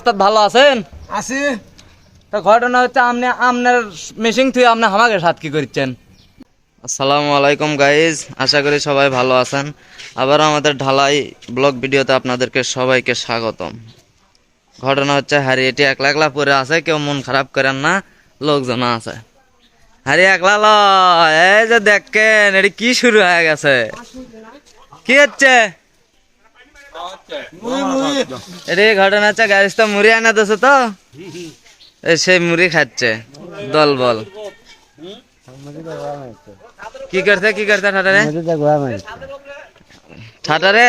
ওস্তাদ ভালো আছেন? আছি। তো ঘটনা হচ্ছে আপনি আপনার মেশিন থেকে আপনি আমাকে সাথ কি করছেন? আসসালামু আলাইকুম গাইজ, আশা করি সবাই ভালো আছেন। আবার আমাদের ঢালাই ব্লগ ভিডিওতে আপনাদেরকে সবাইকে স্বাগতম। ঘটনা হচ্ছে হারি এটি একলা একলা পরে আছে, কেউ মন খারাপ করেন না, লোকজন আছে। হারি একলা ল, এই যে দেখেন এটি কি শুরু হয়ে গেছে, কি হচ্ছে এটি? ঘটনা হচ্ছে গাড়ি তো মুড়ি আনা দিছে, তো সেই মুড়ি খাচ্ছে দল বল। কি করছে ঠাটারে?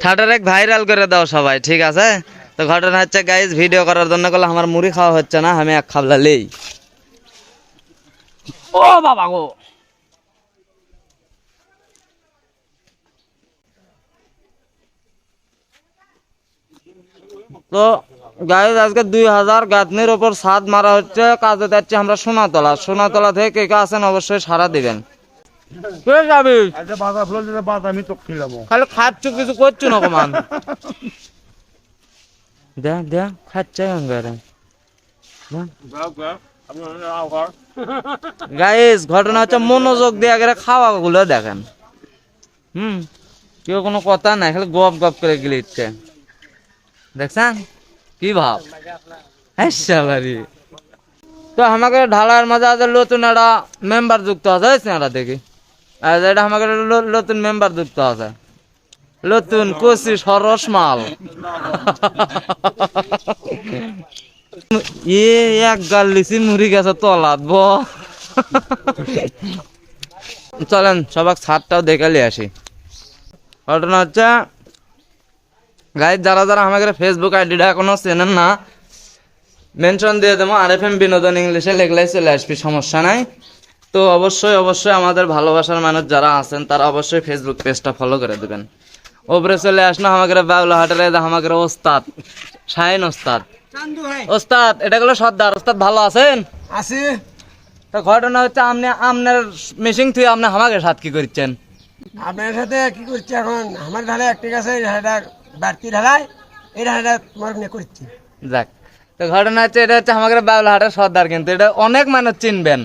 ঠাটারে ভাইরাল করে দাও সবাই, ঠিক আছে? তো ঘটনা হচ্ছে গাইজ, ভিডিও করার জন্য করলে আমার মুড়ি খাওয়া হচ্ছে না, আমি এক খাবলা লেই। ও বাবা গো, তো গাইজ আজকে 2000 গাঁথনির ওপর ছাদ মারা হচ্ছে, কাজে যাচ্ছি আমরা সোনাতলা থেকে কে কে আছেন অবশ্যই সাড়া দিবেন। কে যাবি? খালি খাচ্ছ, কিছু করছো না কমান। দেখ খাচ্ছে গাইজ। ঘটনা হচ্ছে মনোযোগ দিয়ে আগে খাওয়া গুলো দেখেন। কেউ কোনো কথা নাই, খালি গপ গপ করে গিলিচ্ছে, দেখছেন কি ভাব? তো আমাকে ঢালার মাঝে আছে নতুন একটা মেম্বার যুক্ত আছে, এটা দেখি এটা আমাকে নতুন মেম্বার যুক্ত আছে, নতুন কচি সরস মাল। এক গাল লিচি মুড়ি গেছে তলাত ব। চলেন সবাক ছাদটাও দেখে নিয়ে আসি। ঘটনা হচ্ছে গাইজ, যারা যারা আমাকে ফেসবুক আইডিটা এখনো চেনেন না, মেনশন দিয়ে দেবো, RFM বিনোদন ইংলিশে লেখলেই চলে আসবি, সমস্যা নাই। তো অবশ্যই আমাদের ভালোবাসার মানুষ যারা আছেন তারা অবশ্যই ফেসবুক পেজটা ফলো করে দেবেন। ওপরে চলে আসলো আমাদের বাউলাহাটের আমাদের ওস্তাদ শাহিন ওস্তাদ। ওস্তাদ এটা গেলো সর্দার। ওস্তাদ ভালো আছেন? আছি। তো ঘটনা হচ্ছে আপনি আপনার মেশিন থেকে আপনি আমাকে সাথ কি করছেন? আপনার সাথে কি করছি এখন? আমার ঢালাই একটি আছে, এই ঢালাইটা বাড়তি ঢালাই, এই ঢালাইটা তোমার নিয়ে করছি। যাক, তো ঘটনা হচ্ছে এটা হচ্ছে আমাদের বাউলাহাটের সর্দার, কিন্তু এটা অনেক মানুষ চিনবেন,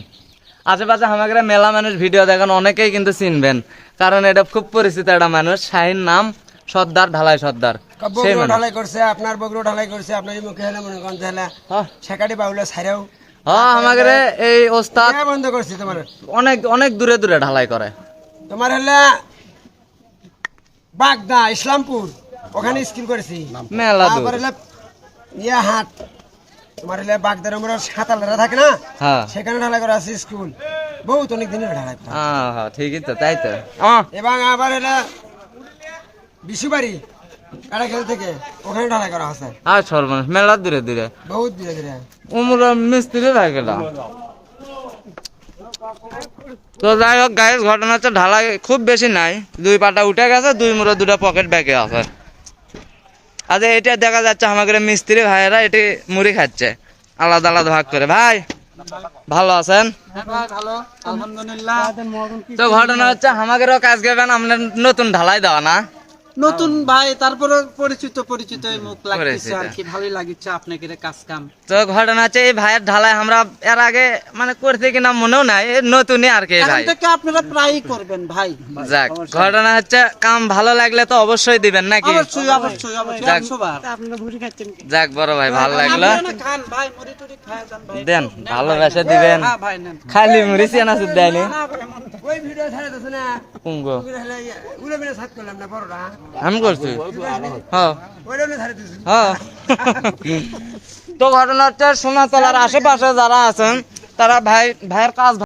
আশেপাশে আমাদের মেলা মানুষ ভিডিও দেখেন, অনেকেই কিন্তু চিনবেন, কারণ এটা খুব পরিচিত একটা মানুষ। শাহিন নাম, সর্দার, ঢালাই সর্দার। বগুড়ো ঢালাই করছে, আপনার বগুড়ো ঢালাই করছে, আপনার মুখে হলে মনে করেন তাহলে শেখাটি বাউলা ছাড়াও। হ্যাঁ, আমাদের এই ওস্তাদ বন্ধ করছি তোমার অনেক অনেক দূরে দূরে ঢালাই করে। তোমার হলে বাগদা ইসলামপুর, ওখানে স্কিল করেছি মেলা দূর। তারপর হলে ইয়া হাট, তোমার হলে বাগদার আমরা সাঁতালরা থাকে না, হ্যাঁ সেখানে ঢালাই করা আছে স্কুল, বহুত অনেক দিনের ঢালাই করা। হ্যাঁ ঠিকই তো, তাই তো। এবং আবার হলে বিশুবাড়ি কাটাখেল থেকে ওখানে ঢালাই করা আছে। আর সর্বনাশ, মেলা দূরে দূরে, বহুত ধীরে ধীরে উমরা মিস্ত্রি হয়ে গেলাম। তো যাই হোক গাইস, ঘটনা হচ্ছে ঢালাই খুব বেশি নাই, 2 পাটা উঠে গেছে, 2 মুড়ো 2টা পকেট ব্যাগে আছে। আজ এটা দেখা যাচ্ছে আমাদের মিস্ত্রি ভাইয়েরা এটি মুড়ি খাচ্ছে আলাদা আলাদা ভাগ করে। ভাই ভালো আছেন? তো ঘটনা হচ্ছে আমাদেরও কাজ করবেন, আপনার নতুন ঢালাই দেওয়া না নতুন ভাই, তারপরে পরিচিত মুখ লাগতেছে আর কি, ভালোই লাগছে আপনাকে কাজ কাম। তো ঘটনা হচ্ছে এই ভাইয়ের ঢালাই আমরা এর আগে মানে করতে কিনা মনেও নাই, নতুনই আর কি ভাই, আপনারা প্রায়ই করবেন ভাই। যাক, ঘটনা হচ্ছে কাম ভালো লাগলে তো অবশ্যই দিবেন নাকি? যাক বড় ভাই, ভালো লাগলো, দেন ভালোবাসা দিবেন, খালি মুড়ি চেনা শুধু দেয়নি। ওই ভিডিও ছাড়া দিছ না কুঙ্গো উড়ে মেরে সাত করলাম না বড়রা, আমি করছি। হ্যাঁ ওইটা মেরে ছাড়া দিছ। হ্যাঁ। তো ঘটনা হচ্ছে সোনাতলার আশেপাশে যারা আছেন তারা ভাইয়ের কাজ